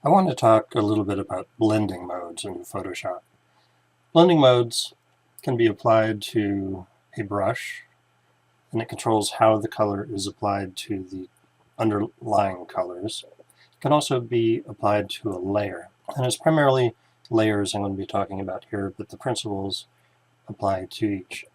I want to talk a little bit about blending modes in Photoshop. Blending modes can be applied to a brush, and it controls how the color is applied to the underlying colors. It can also be applied to a layer, and it's primarily layers I'm going to be talking about here, but the principles apply to each.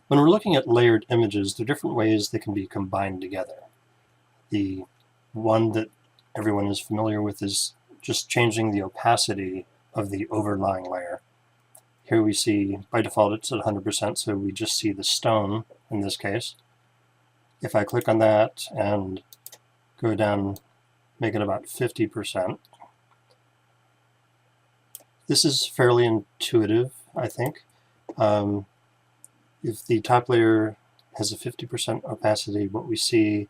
When we're looking at layered images, there are different ways they can be combined together. The one that everyone is familiar with is just changing the opacity of the overlying layer. Here we see, by default it's at 100%, so we just see the stone in this case. If I click on that and go down, make it about 50%, this is fairly intuitive, I think. If the top layer has a 50% opacity, what we see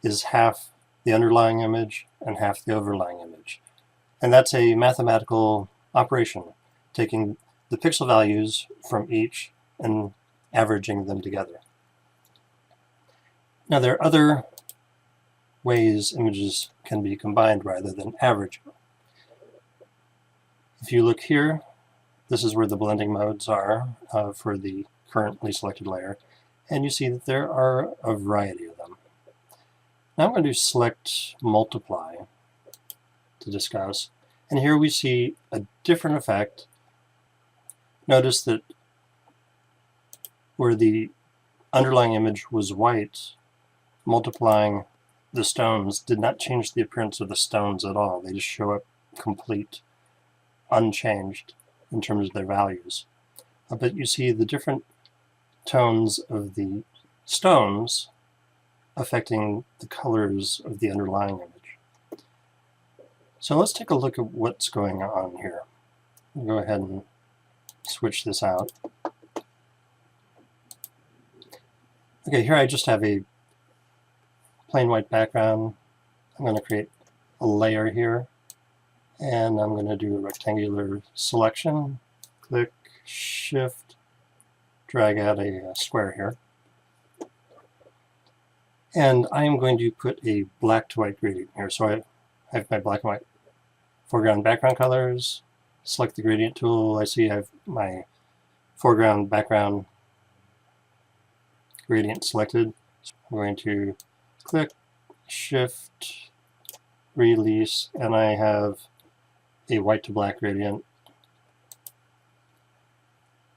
is half the underlying image and half the overlying image. And that's a mathematical operation, taking the pixel values from each and averaging them together. Now there are other ways images can be combined rather than averaged. If you look here, this is where the blending modes are for the currently selected layer, and you see that there are a variety of them. Now I'm going to select multiply to discuss, and here we see a different effect. Notice that where the underlying image was white, multiplying the stones did not change the appearance of the stones at all. They just show up complete, unchanged in terms of their values. But you see the different tones of the stones affecting the colors of the underlying image. So let's take a look at what's going on here. I'll go ahead and switch this out. Okay, here I just have a plain white background. I'm going to create a layer here, and I'm going to do a rectangular selection. Click, Shift, drag out a square here. And I am going to put a black to white gradient here. So I have my black and white foreground background colors. Select the gradient tool. I see I have my foreground background gradient selected. So I'm going to click, Shift, release, and I have a white to black gradient.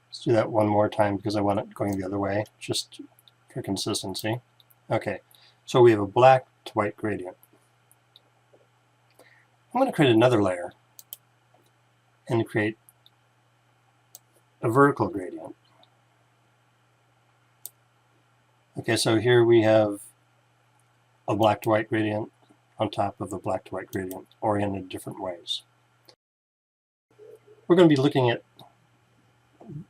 Let's do that one more time because I want it going the other way, just for consistency. Okay, so we have a black to white gradient. I'm going to create another layer and create a vertical gradient. Okay, so here we have a black to white gradient on top of a black to white gradient, oriented different ways. We're going to be looking at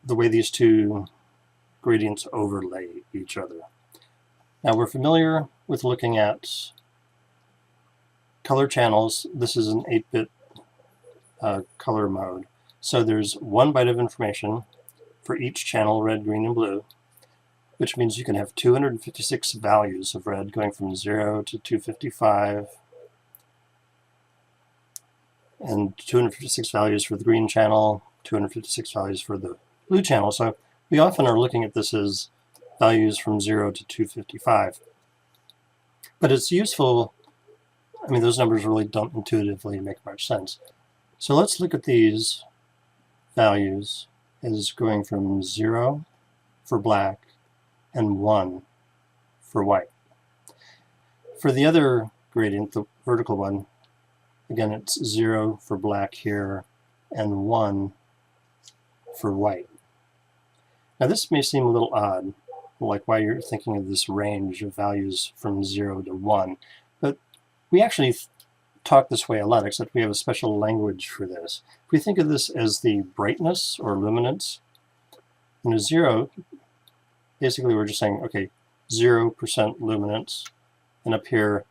the way these two gradients overlay each other. Now we're familiar with looking at color channels. This is an 8-bit color mode. So there's 1 byte of information for each channel, red, green, and blue, which means you can have 256 values of red going from 0 to 255, and 256 values for the green channel, 256 values for the blue channel. So we often are looking at this as values from 0 to 255. But it's useful, I mean, those numbers really don't intuitively make much sense. So let's look at these values as going from 0 for black and 1 for white. For the other gradient, the vertical one, again it's 0 for black here and 1 for white. Now this may seem a little odd, like why you're thinking of this range of values from 0 to 1, but we actually talk this way a lot, except we have a special language for this. If we think of this as the brightness or luminance, 0, basically we're just saying, okay, 0% luminance, and up here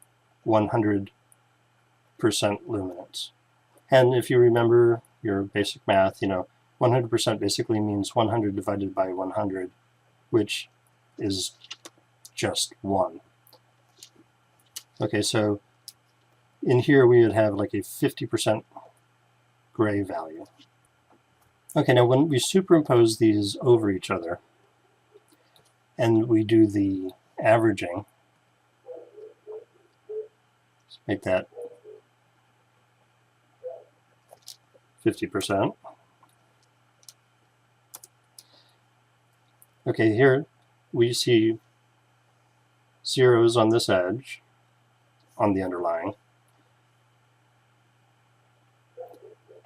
100% luminance. And if you remember your basic math, 100% basically means 100 divided by 100, which is just 1. Okay, so in here we would have like a 50% gray value. Okay, now when we superimpose these over each other and we do the averaging, let's make that 50%. Okay, here we see zeros on this edge, on the underlying,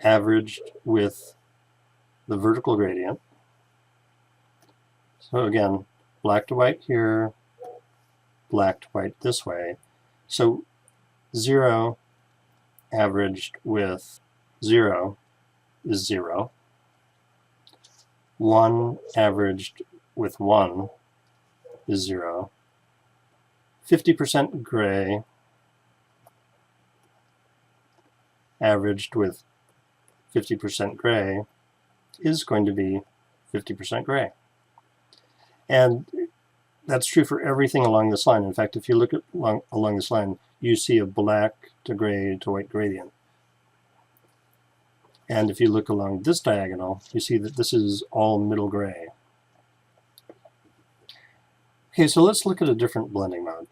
averaged with the vertical gradient. So again, black to white here, black to white this way. So 0 averaged with 0 is 0. 1 averaged with 1 is 0. 50% gray averaged with 50% gray is going to be 50% gray. And that's true for everything along this line. In fact, if you look at along this line, you see a black to gray to white gradient. And if you look along this diagonal, you see that this is all middle gray. Okay, so let's look at a different blending mode.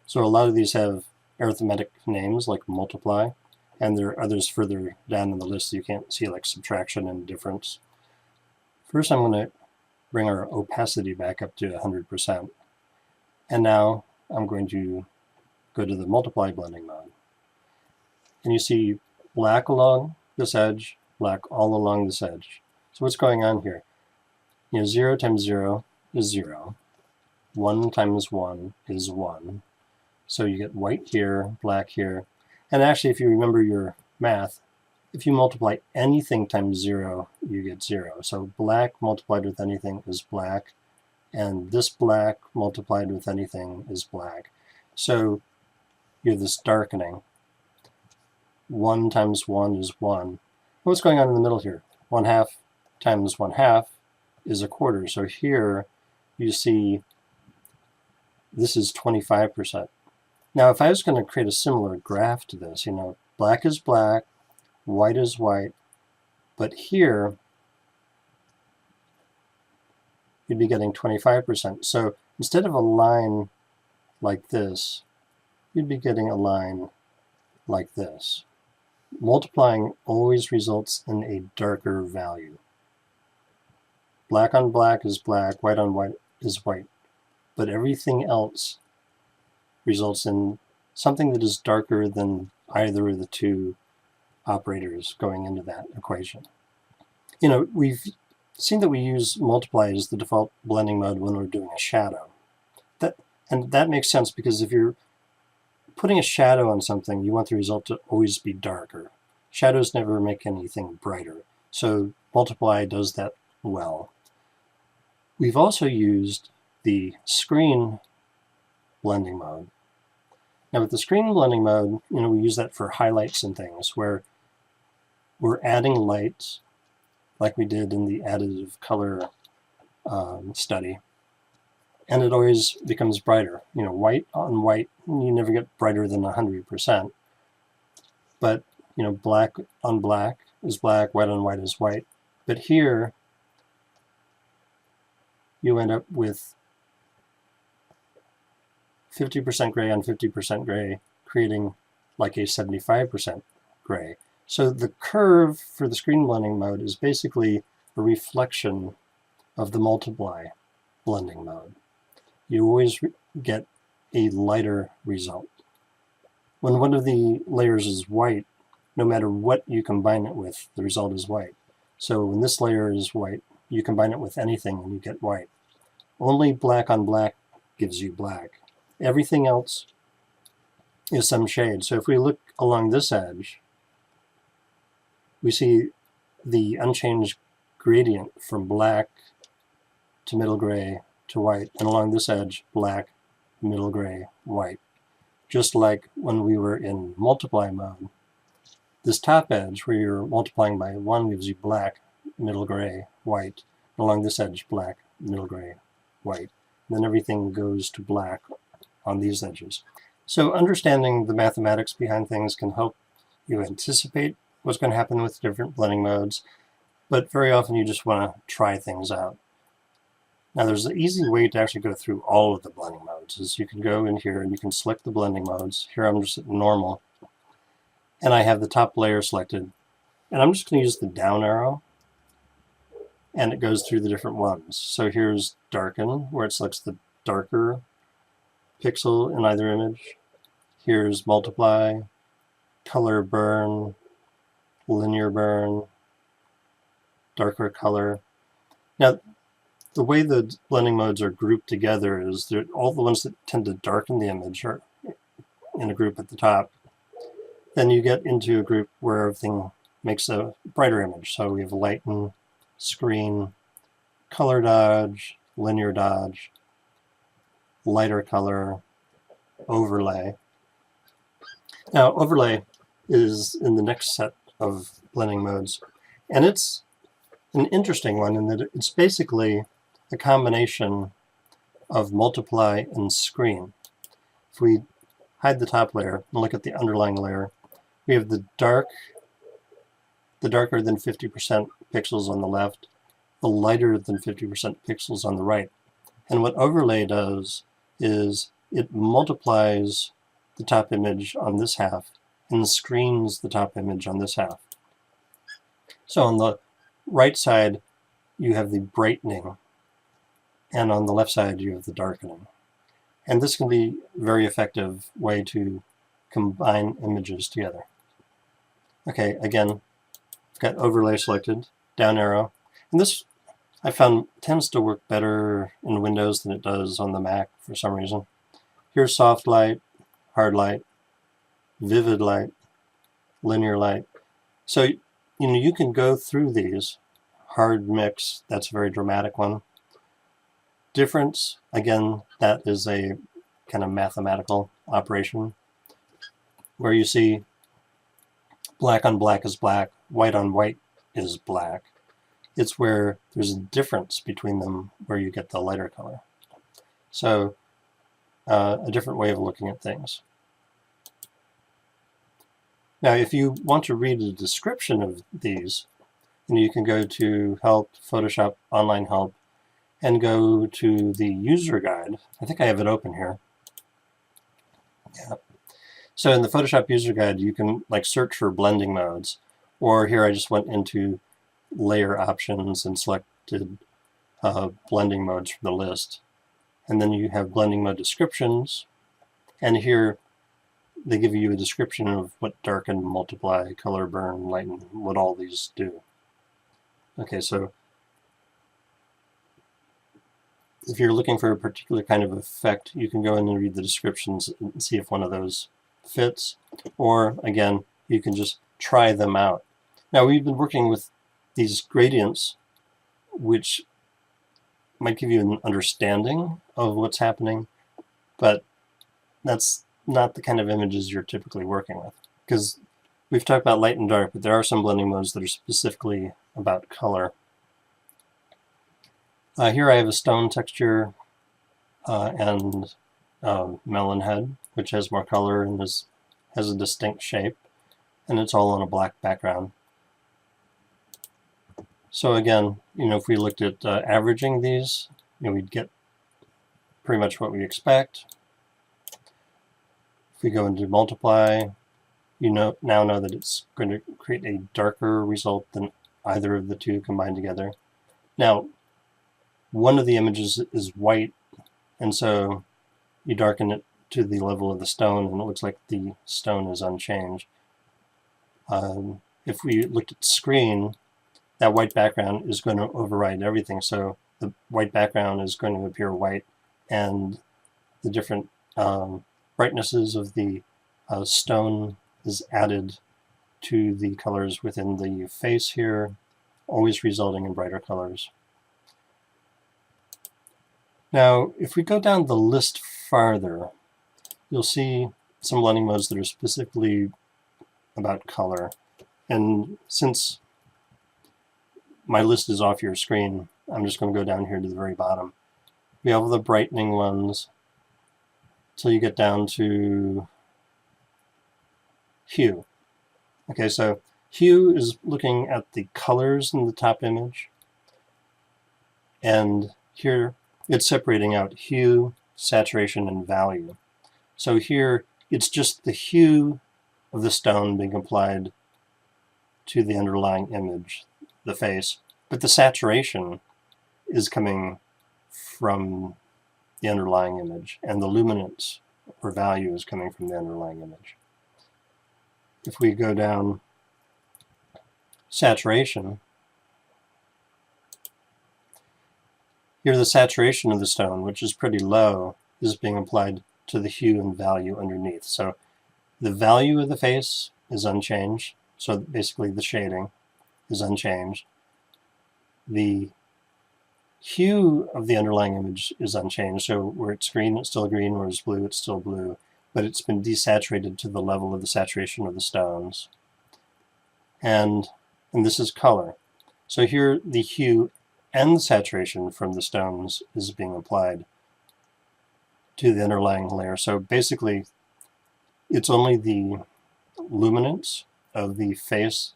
So a lot of these have arithmetic names like multiply, and there are others further down in the list that you can't see, like subtraction and difference. First, I'm going to bring our opacity back up to 100%. And now I'm going to go to the multiply blending mode. And you see black along this edge, black all along this edge. So what's going on here? 0 times 0 is 0. 1 times 1 is 1. So you get white here, black here. And actually, if you remember your math, if you multiply anything times 0, you get 0. So black multiplied with anything is black, and this black multiplied with anything is black. So you have this darkening. 1 times 1 is 1. What's going on in the middle here? 1/2 times 1/2 is a quarter. So here you see this is 25%. Now, if I was going to create a similar graph to this, black is black, white is white, but here you'd be getting 25%. So instead of a line like this, you'd be getting a line like this. Multiplying always results in a darker value. Black on black is black, white on white is white, but everything else results in something that is darker than either of the two operators going into that equation. We've seen that we use multiply as the default blending mode when we're doing a shadow. And that makes sense, because if you're putting a shadow on something, you want the result to always be darker. Shadows never make anything brighter. So multiply does that well. We've also used the screen blending mode. Now with the screen blending mode, we use that for highlights and things, where we're adding lights like we did in the additive color study, and it always becomes brighter. White on white, you never get brighter than 100%, but black on black is black, white on white is white. But here you end up with 50% gray on 50% gray, creating like a 75% gray. So the curve for the screen blending mode is basically a reflection of the multiply blending mode. You always get a lighter result. When one of the layers is white, no matter what you combine it with, the result is white. So when this layer is white, you combine it with anything and you get white. Only black on black gives you black. Everything else is some shade. So if we look along this edge, we see the unchanged gradient from black to middle gray to white, and along this edge, black, middle gray, white. Just like when we were in multiply mode, this top edge where you're multiplying by 1 gives you black, middle gray, white, and along this edge, black, middle gray, white. And then everything goes to black on these edges. So understanding the mathematics behind things can help you anticipate what's going to happen with different blending modes, but very often you just want to try things out. Now there's an easy way to actually go through all of the blending modes, is you can go in here and you can select the blending modes. Here I'm just at normal, and I have the top layer selected, and I'm just going to use the down arrow, and it goes through the different ones. So here's darken, where it selects the darker pixel in either image. Here's multiply, color burn, linear burn, darker color. Now, the way the blending modes are grouped together is that all the ones that tend to darken the image are in a group at the top. Then you get into a group where everything makes a brighter image. So we have lighten, screen, color dodge, linear dodge, lighter color, overlay. Now, overlay is in the next set of blending modes, and it's an interesting one in that it's basically a combination of multiply and screen. If we hide the top layer and look at the underlying layer, we have the darker than 50% pixels on the left, the lighter than 50% pixels on the right. And what overlay does is it multiplies the top image on this half and screens the top image on this half. So on the right side, you have the brightening, and on the left side, you have the darkening. And this can be a very effective way to combine images together. Okay, again, I've got overlay selected, down arrow, and this I found tends to work better in Windows than it does on the Mac for some reason. Here's soft light, hard light, vivid light, linear light. So you can go through these. Hard mix, that's a very dramatic one. Difference, again, that is a kind of mathematical operation where you see black on black is black, white on white is black. It's where there's a difference between them where you get the lighter color. So a different way of looking at things. Now if you want to read a description of these, you can go to Help, Photoshop Online Help, and go to the user guide. I think I have it open here. Yeah. So in the Photoshop user guide, you can search for blending modes, or here I just went into layer options and selected blending modes from the list. And then you have blending mode descriptions, and here they give you a description of what darken, multiply, color burn, lighten, what all these do. Okay, so if you're looking for a particular kind of effect, you can go in and read the descriptions and see if one of those fits. Or, again, you can just try them out. Now, we've been working with these gradients, which might give you an understanding of what's happening, but that's not the kind of images you're typically working with. Because we've talked about light and dark, but there are some blending modes that are specifically about color. Here I have a stone texture and melon head, which has more color and has a distinct shape, and it's all on a black background. So again, if we looked at averaging these, we'd get pretty much what we expect. If we go into multiply, now know that it's going to create a darker result than either of the two combined together. Now, one of the images is white, and so you darken it to the level of the stone, and it looks like the stone is unchanged. If we looked at screen, that white background is going to override everything, so the white background is going to appear white, and the different brightnesses of the stone is added to the colors within the face here, always resulting in brighter colors. Now, if we go down the list farther, you'll see some blending modes that are specifically about color. And since my list is off your screen, I'm just going to go down here to the very bottom. We have the brightening ones, till you get down to hue. Okay, so hue is looking at the colors in the top image, and here it's separating out hue, saturation, and value. So here it's just the hue of the stone being applied to the underlying image, the face, but the saturation is coming from the underlying image, and the luminance or value is coming from the underlying image. If we go down saturation, here the saturation of the stone, which is pretty low, is being applied to the hue and value underneath. So the value of the face is unchanged, so basically the shading is unchanged. The hue of the underlying image is unchanged, so where it's green, it's still green, where it's blue, it's still blue, but it's been desaturated to the level of the saturation of the stones. And this is color. So here the hue and the saturation from the stones is being applied to the underlying layer. So basically it's only the luminance of the face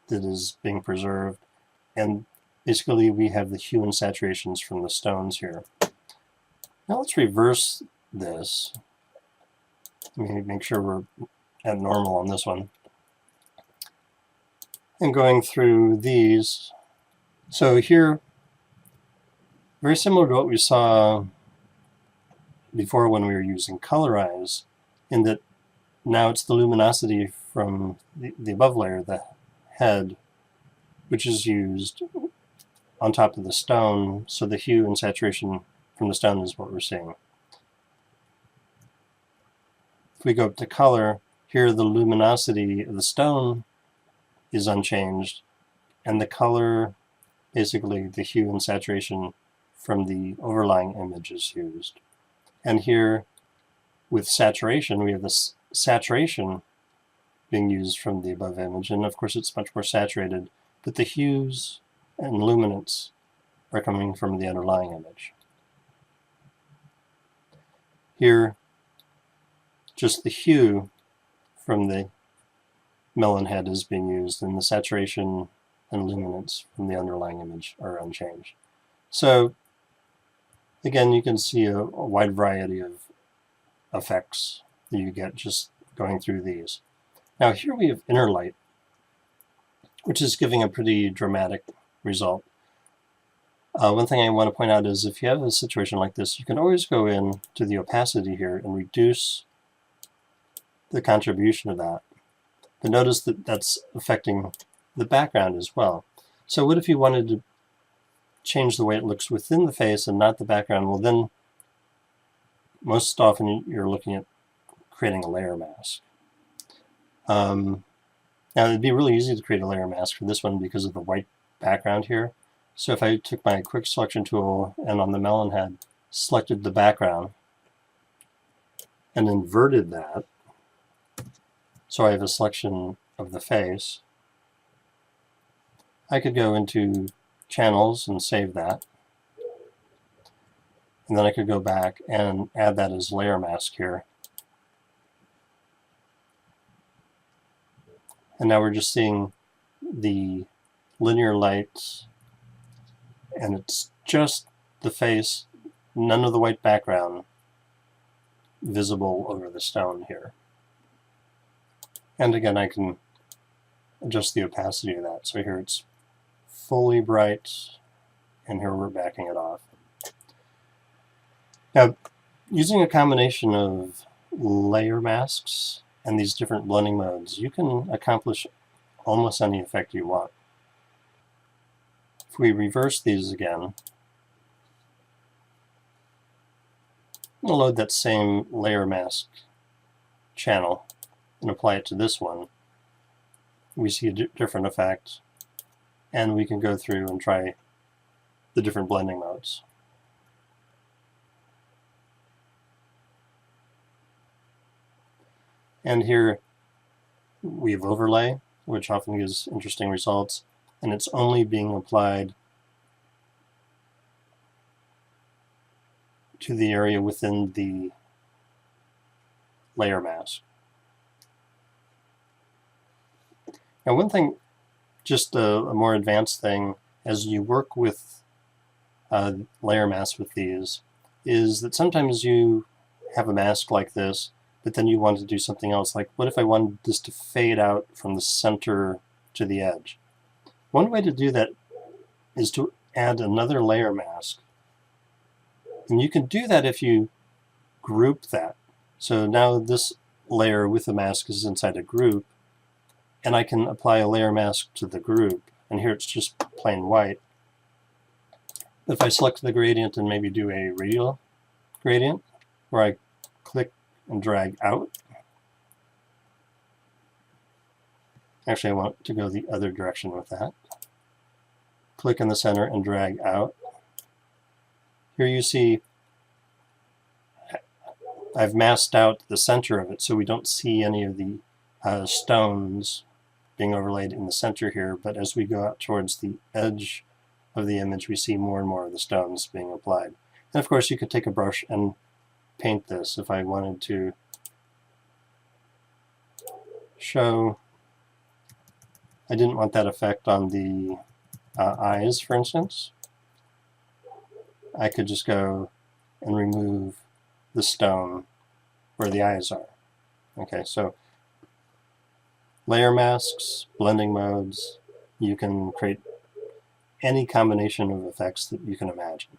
that is being preserved, and basically we have the hue and saturations from the stones here. Now let's reverse this. Let me make sure we're at normal on this one. And going through these, so here, very similar to what we saw before when we were using colorize, in that now it's the luminosity from the above layer, the head, which is used on top of the stone, so the hue and saturation from the stone is what we're seeing. If we go up to color, here the luminosity of the stone is unchanged, and the color, basically the hue and saturation from the overlying image is used. And here with saturation, we have this saturation being used from the above image, and of course it's much more saturated, but the hues and luminance are coming from the underlying image. Here, just the hue from the melon head is being used, and the saturation and luminance from the underlying image are unchanged. So again, you can see a wide variety of effects that you get just going through these. Now here we have inner light, which is giving a pretty dramatic result. One thing I want to point out is if you have a situation like this, you can always go in to the opacity here and reduce the contribution of that. But notice that that's affecting the background as well. So what if you wanted to change the way it looks within the face and not the background? Well, then most often you're looking at creating a layer mask. Now it'd be really easy to create a layer mask for this one because of the white background here. So if I took my quick selection tool and on the melon head selected the background and inverted that, so I have a selection of the face, I could go into channels and save that, and then I could go back and add that as layer mask here. And now we're just seeing the linear lights, and it's just the face, none of the white background visible over the stone here. And again, I can adjust the opacity of that. So here it's fully bright, and here we're backing it off. Now, using a combination of layer masks and these different blending modes, you can accomplish almost any effect you want. If we reverse these again, we'll load that same layer mask channel and apply it to this one. We see a different effect, and we can go through and try the different blending modes. And here we have overlay, which often gives interesting results, and it's only being applied to the area within the layer mask. Now one thing, just a more advanced thing, as you work with layer masks with these, is that sometimes you have a mask like this, but then you want to do something else. Like, what if I wanted this to fade out from the center to the edge? One way to do that is to add another layer mask. And you can do that if you group that. So now this layer with the mask is inside a group, and I can apply a layer mask to the group. And here it's just plain white. If I select the gradient and maybe do a radial gradient, where I click and drag out. Actually, I want to go the other direction with that. Click in the center and drag out. Here you see I've masked out the center of it, so we don't see any of the stones being overlaid in the center here, but as we go out towards the edge of the image, we see more and more of the stones being applied. And of course, you could take a brush and paint this if I wanted to show. I didn't want that effect on the eyes, for instance. I could just go and remove the stone where the eyes are. Okay, so layer masks, blending modes, you can create any combination of effects that you can imagine.